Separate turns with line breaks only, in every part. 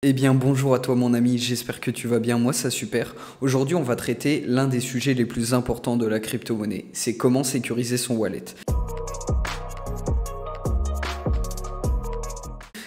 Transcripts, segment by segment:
Eh bien bonjour à toi mon ami, j'espère que tu vas bien, moi ça super. Aujourd'hui on va traiter l'un des sujets les plus importants de la crypto-monnaie, c'est comment sécuriser son wallet.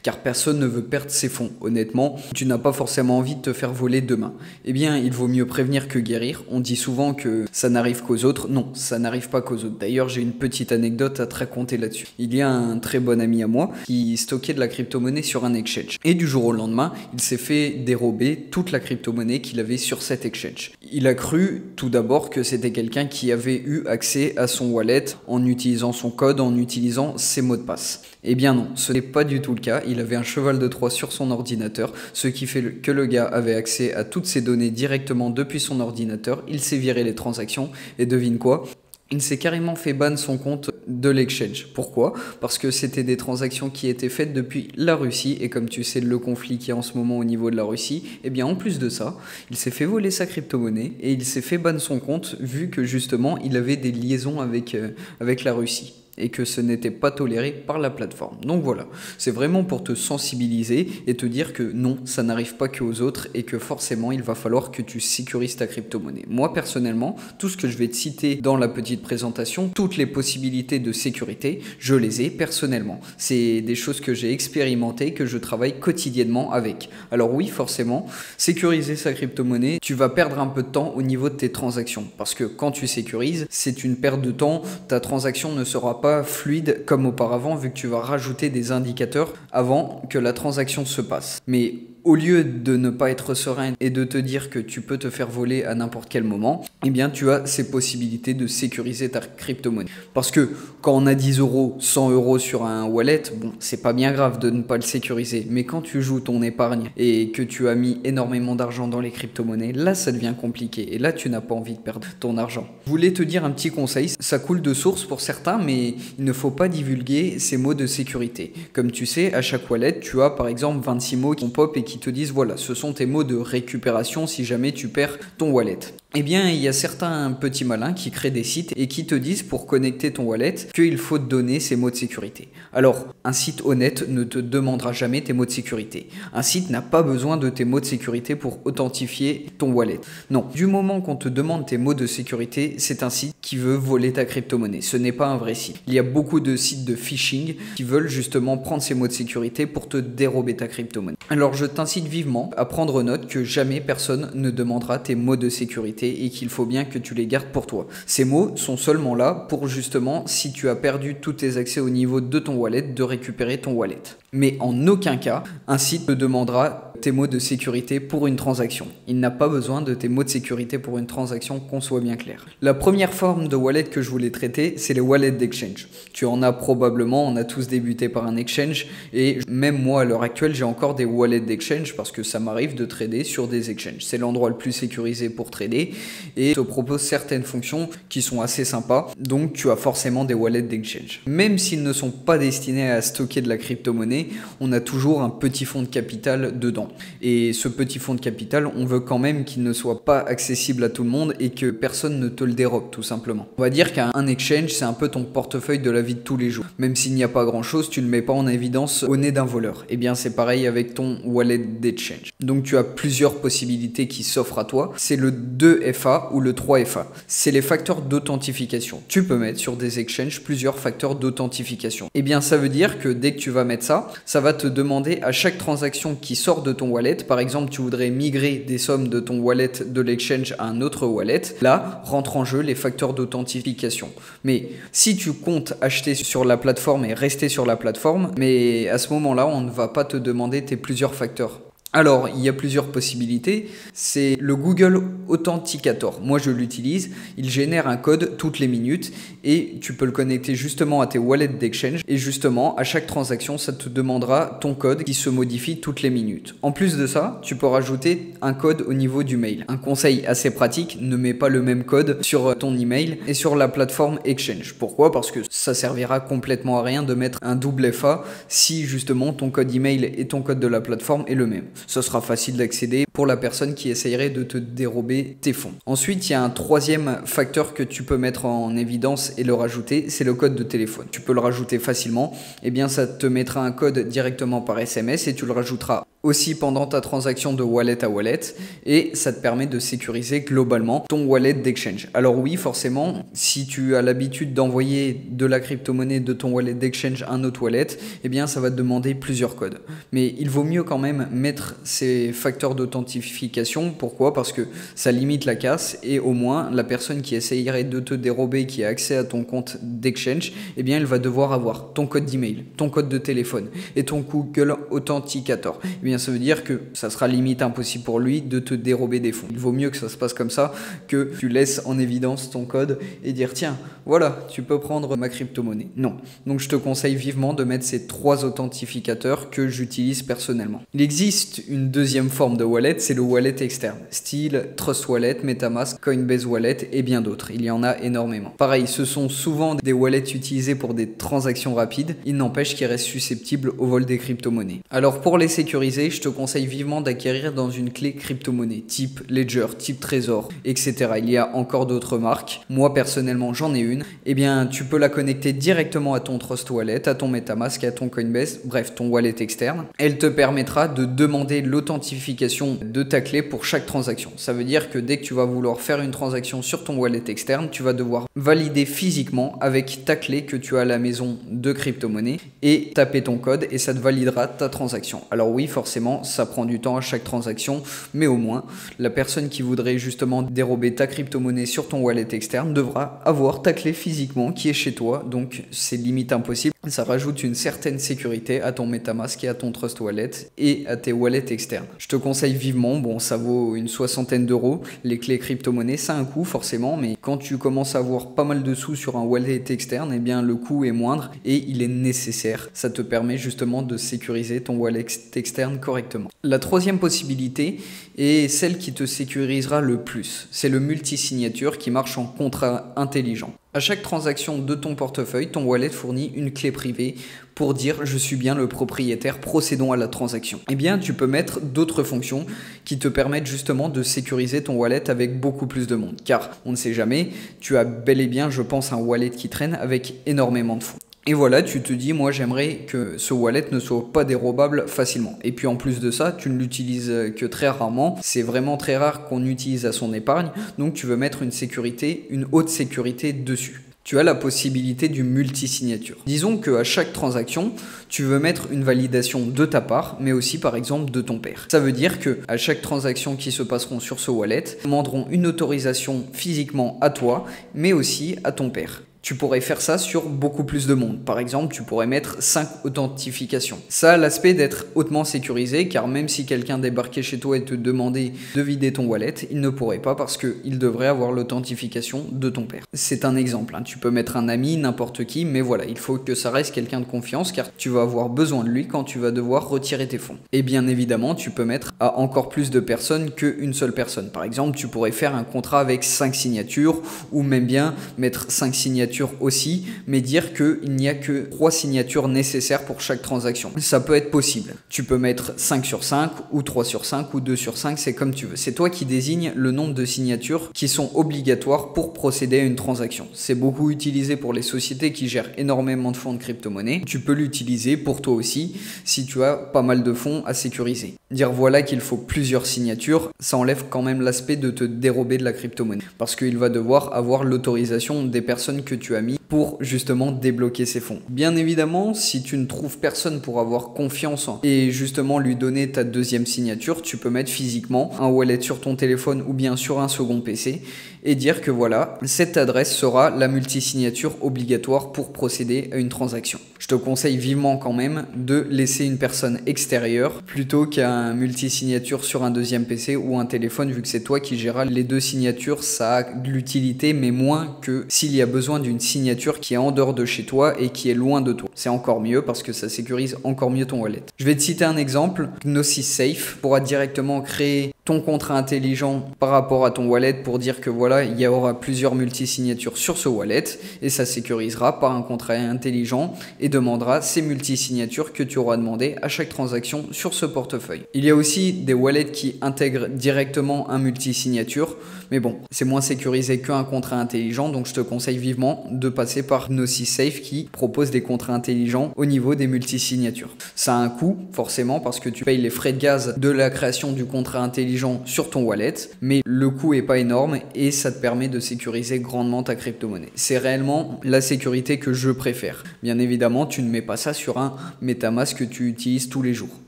Car personne ne veut perdre ses fonds. Honnêtement, tu n'as pas forcément envie de te faire voler demain. Eh bien, il vaut mieux prévenir que guérir. On dit souvent que ça n'arrive qu'aux autres. Non, ça n'arrive pas qu'aux autres. D'ailleurs, j'ai une petite anecdote à te raconter là-dessus. Il y a un très bon ami à moi qui stockait de la crypto-monnaie sur un exchange. Et du jour au lendemain, il s'est fait dérober toute la crypto-monnaie qu'il avait sur cet exchange. Il a cru tout d'abord que c'était quelqu'un qui avait eu accès à son wallet en utilisant son code, en utilisant ses mots de passe. Eh bien non, ce n'est pas du tout le cas. Il avait un cheval de Troie sur son ordinateur, ce qui fait que le gars avait accès à toutes ses données directement depuis son ordinateur. Il s'est viré les transactions et devine quoi ? Il s'est carrément fait ban son compte de l'exchange. Pourquoi? Parce que c'était des transactions qui étaient faites depuis la Russie et comme tu sais le conflit qu'il y a en ce moment au niveau de la Russie, eh bien en plus de ça, il s'est fait voler sa crypto-monnaie et il s'est fait ban son compte vu que justement il avait des liaisons avec la Russie et que ce n'était pas toléré par la plateforme. Donc voilà, c'est vraiment pour te sensibiliser et te dire que non, ça n'arrive pas qu'aux autres et que forcément il va falloir que tu sécurises ta crypto-monnaie. Moi personnellement, tout ce que je vais te citer dans la petite présentation, toutes les possibilités de sécurité, je les ai personnellement. C'est des choses que j'ai expérimentées, que je travaille quotidiennement avec. Alors oui, forcément, sécuriser sa crypto-monnaie, tu vas perdre un peu de temps au niveau de tes transactions parce que quand tu sécurises, c'est une perte de temps, ta transaction ne sera pas fluide comme auparavant vu que tu vas rajouter des indicateurs avant que la transaction se passe. Mais au lieu de ne pas être serein et de te dire que tu peux te faire voler à n'importe quel moment, eh bien tu as ces possibilités de sécuriser ta crypto-monnaie. Parce que quand on a 10 euros, 100 euros sur un wallet, bon, c'est pas bien grave de ne pas le sécuriser. Mais quand tu joues ton épargne et que tu as mis énormément d'argent dans les crypto-monnaies, là ça devient compliqué. Et là tu n'as pas envie de perdre ton argent. Je voulais te dire un petit conseil, ça coule de source pour certains, mais il ne faut pas divulguer ces mots de sécurité. Comme tu sais, à chaque wallet, tu as par exemple 26 mots qui pop et qui te disent voilà, ce sont tes mots de récupération si jamais tu perds ton wallet. Eh bien, il y a certains petits malins qui créent des sites et qui te disent pour connecter ton wallet qu'il faut te donner ces mots de sécurité. Alors, un site honnête ne te demandera jamais tes mots de sécurité. Un site n'a pas besoin de tes mots de sécurité pour authentifier ton wallet. Non, du moment qu'on te demande tes mots de sécurité, c'est un site qui veut voler ta crypto-monnaie. Ce n'est pas un vrai site. Il y a beaucoup de sites de phishing qui veulent justement prendre ces mots de sécurité pour te dérober ta crypto-monnaie. Alors, je t'incite vivement à prendre note que jamais personne ne demandera tes mots de sécurité et qu'il faut bien que tu les gardes pour toi. Ces mots sont seulement là pour justement, si tu as perdu tous tes accès au niveau de ton wallet, de récupérer ton wallet. Mais en aucun cas, un site te demandera tes mots de sécurité pour une transaction. Il n'a pas besoin de tes mots de sécurité pour une transaction, qu'on soit bien clair. La première forme de wallet que je voulais traiter, c'est les wallets d'exchange. Tu en as probablement, on a tous débuté par un exchange et même moi à l'heure actuelle, j'ai encore des wallets d'exchange parce que ça m'arrive de trader sur des exchanges. C'est l'endroit le plus sécurisé pour trader et te propose certaines fonctions qui sont assez sympas. Donc tu as forcément des wallets d'exchange. Même s'ils ne sont pas destinés à stocker de la crypto-monnaie, on a toujours un petit fonds de capital dedans. Et ce petit fonds de capital, on veut quand même qu'il ne soit pas accessible à tout le monde et que personne ne te le dérobe tout simplement. On va dire qu'un exchange, c'est un peu ton portefeuille de la vie de tous les jours. Même s'il n'y a pas grand chose, tu ne le mets pas en évidence au nez d'un voleur. Et bien c'est pareil avec ton wallet d'exchange. Donc tu as plusieurs possibilités qui s'offrent à toi. C'est le 2FA ou le 3FA. C'est les facteurs d'authentification. Tu peux mettre sur des exchanges plusieurs facteurs d'authentification. Et bien ça veut dire que dès que tu vas mettre ça, ça va te demander à chaque transaction qui sort de ton wallet, par exemple tu voudrais migrer des sommes de ton wallet de l'exchange à un autre wallet, là rentre en jeu les facteurs d'authentification. Mais si tu comptes acheter sur la plateforme et rester sur la plateforme, mais à ce moment-là on ne va pas te demander tes plusieurs facteurs. Alors, il y a plusieurs possibilités. C'est le Google Authenticator. Moi, je l'utilise. Il génère un code toutes les minutes et tu peux le connecter justement à tes wallets d'exchange. Et justement, à chaque transaction, ça te demandera ton code qui se modifie toutes les minutes. En plus de ça, tu peux rajouter un code au niveau du mail. Un conseil assez pratique, ne mets pas le même code sur ton email et sur la plateforme Exchange. Pourquoi? Parce que ça servira complètement à rien de mettre un double FA si justement ton code email et ton code de la plateforme est le même. Ce sera facile d'accéder pour la personne qui essayerait de te dérober tes fonds. Ensuite, il y a un troisième facteur que tu peux mettre en évidence et le rajouter, c'est le code de téléphone. Tu peux le rajouter facilement. Eh bien, ça te mettra un code directement par SMS et tu le rajouteras aussi pendant ta transaction de wallet à wallet et ça te permet de sécuriser globalement ton wallet d'exchange. Alors oui, forcément, si tu as l'habitude d'envoyer de la crypto-monnaie de ton wallet d'exchange à un autre wallet, eh bien ça va te demander plusieurs codes. Mais il vaut mieux quand même mettre ces facteurs d'authentification. Pourquoi? Parce que ça limite la casse et au moins la personne qui essayerait de te dérober, qui a accès à ton compte d'exchange, eh bien elle va devoir avoir ton code d'email, ton code de téléphone et ton Google Authenticator. Eh bien ça veut dire que ça sera limite impossible pour lui de te dérober des fonds. Il vaut mieux que ça se passe comme ça que tu laisses en évidence ton code et dire tiens, voilà, tu peux prendre ma crypto-monnaie. Non. Donc je te conseille vivement de mettre ces 3 authentificateurs que j'utilise personnellement. Il existe une deuxième forme de wallet, c'est le wallet externe, style Trust Wallet, MetaMask, Coinbase Wallet et bien d'autres. Il y en a énormément. Pareil, ce sont souvent des wallets utilisés pour des transactions rapides. Il n'empêche qu'ils restent susceptibles au vol des crypto-monnaies. Alors pour les sécuriser, je te conseille vivement d'acquérir dans une clé crypto-monnaie, type Ledger, type Trésor, etc. Il y a encore d'autres marques. Moi, personnellement, j'en ai une. Eh bien, tu peux la connecter directement à ton Trust Wallet, à ton MetaMask, à ton Coinbase, bref, ton wallet externe. Elle te permettra de demander l'authentification de ta clé pour chaque transaction. Ça veut dire que dès que tu vas vouloir faire une transaction sur ton wallet externe, tu vas devoir valider physiquement avec ta clé que tu as à la maison de crypto-monnaie et taper ton code et ça te validera ta transaction. Alors oui, forcément, ça prend du temps à chaque transaction, mais au moins, la personne qui voudrait justement dérober ta crypto-monnaie sur ton wallet externe devra avoir ta clé physiquement qui est chez toi, donc c'est limite impossible. Ça rajoute une certaine sécurité à ton MetaMask et à ton Trust Wallet et à tes wallets externes. Je te conseille vivement, bon ça vaut une 60aine d'euros, les clés crypto-monnaie ça a un coût forcément, mais quand tu commences à avoir pas mal de sous sur un wallet externe, eh bien le coût est moindre et il est nécessaire. Ça te permet justement de sécuriser ton wallet externe correctement. La troisième possibilité est celle qui te sécurisera le plus. C'est le multisignature qui marche en contrat intelligent. À chaque transaction de ton portefeuille, ton wallet fournit une clé privée pour dire je suis bien le propriétaire, procédons à la transaction. Eh bien, tu peux mettre d'autres fonctions qui te permettent justement de sécuriser ton wallet avec beaucoup plus de monde. Car on ne sait jamais, tu as bel et bien, je pense, un wallet qui traîne avec énormément de fonds. Et voilà, tu te dis, moi j'aimerais que ce wallet ne soit pas dérobable facilement. Et puis en plus de ça, tu ne l'utilises que très rarement. C'est vraiment très rare qu'on utilise à son épargne. Donc tu veux mettre une sécurité, une haute sécurité dessus. Tu as la possibilité du multisignature. Disons qu'à chaque transaction, tu veux mettre une validation de ta part, mais aussi par exemple de ton père. Ça veut dire qu'à chaque transaction qui se passeront sur ce wallet, ils demanderont une autorisation physiquement à toi, mais aussi à ton père. Tu pourrais faire ça sur beaucoup plus de monde. Par exemple, tu pourrais mettre 5 authentifications. Ça a l'aspect d'être hautement sécurisé, car même si quelqu'un débarquait chez toi et te demandait de vider ton wallet, il ne pourrait pas parce qu'il devrait avoir l'authentification de ton père. C'est un exemple, hein. Tu peux mettre un ami, n'importe qui, mais voilà, il faut que ça reste quelqu'un de confiance, car tu vas avoir besoin de lui quand tu vas devoir retirer tes fonds. Et bien évidemment, tu peux mettre à encore plus de personnes qu'une seule personne. Par exemple, tu pourrais faire un contrat avec 5 signatures, ou même bien mettre 5 signatures aussi, mais dire qu'il n'y a que 3 signatures nécessaires pour chaque transaction. Ça peut être possible. Tu peux mettre 5 sur 5 ou 3 sur 5 ou 2 sur 5, c'est comme tu veux. C'est toi qui désignes le nombre de signatures qui sont obligatoires pour procéder à une transaction. C'est beaucoup utilisé pour les sociétés qui gèrent énormément de fonds de crypto-monnaie. Tu peux l'utiliser pour toi aussi si tu as pas mal de fonds à sécuriser. Dire voilà qu'il faut plusieurs signatures, ça enlève quand même l'aspect de te dérober de la crypto-monnaie parce qu'il va devoir avoir l'autorisation des personnes que tu as mis pour justement débloquer ces fonds. Bien évidemment, si tu ne trouves personne pour avoir confiance et justement lui donner ta deuxième signature, tu peux mettre physiquement un wallet sur ton téléphone ou bien sur un second PC et dire que voilà, cette adresse sera la multisignature obligatoire pour procéder à une transaction. Je te conseille vivement quand même de laisser une personne extérieure plutôt qu'un multisignature sur un deuxième PC ou un téléphone, vu que c'est toi qui géreras les deux signatures. Ça a de l'utilité, mais moins que s'il y a besoin d'une signature qui est en dehors de chez toi et qui est loin de toi. C'est encore mieux parce que ça sécurise encore mieux ton wallet. Je vais te citer un exemple. Gnosis Safe pourra directement créer ton contrat intelligent par rapport à ton wallet pour dire que voilà, il y aura plusieurs multisignatures sur ce wallet et ça sécurisera par un contrat intelligent et demandera ces multisignatures que tu auras demandé à chaque transaction sur ce portefeuille. Il y a aussi des wallets qui intègrent directement un multisignature, mais bon, c'est moins sécurisé qu'un contrat intelligent, donc je te conseille vivement de passer par Gnosis Safe qui propose des contrats intelligents au niveau des multisignatures. Ça a un coût, forcément, parce que tu payes les frais de gaz de la création du contrat intelligent sur ton wallet, mais le coût est pas énorme et ça te permet de sécuriser grandement ta crypto-monnaie. C'est réellement la sécurité que je préfère. Bien évidemment, tu ne mets pas ça sur un MetaMask que tu utilises tous les jours.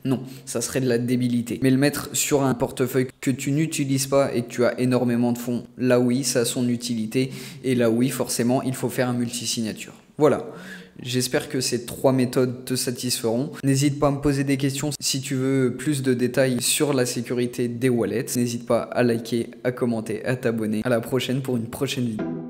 Non, ça serait de la débilité. Mais le mettre sur un portefeuille que tu n'utilises pas et que tu as énormément de fonds, là oui, ça a son utilité et là oui, forcément, il faut faire un multisignature. Voilà. J'espère que ces 3 méthodes te satisferont. N'hésite pas à me poser des questions si tu veux plus de détails sur la sécurité des wallets. N'hésite pas à liker, à commenter, à t'abonner. À la prochaine pour une prochaine vidéo.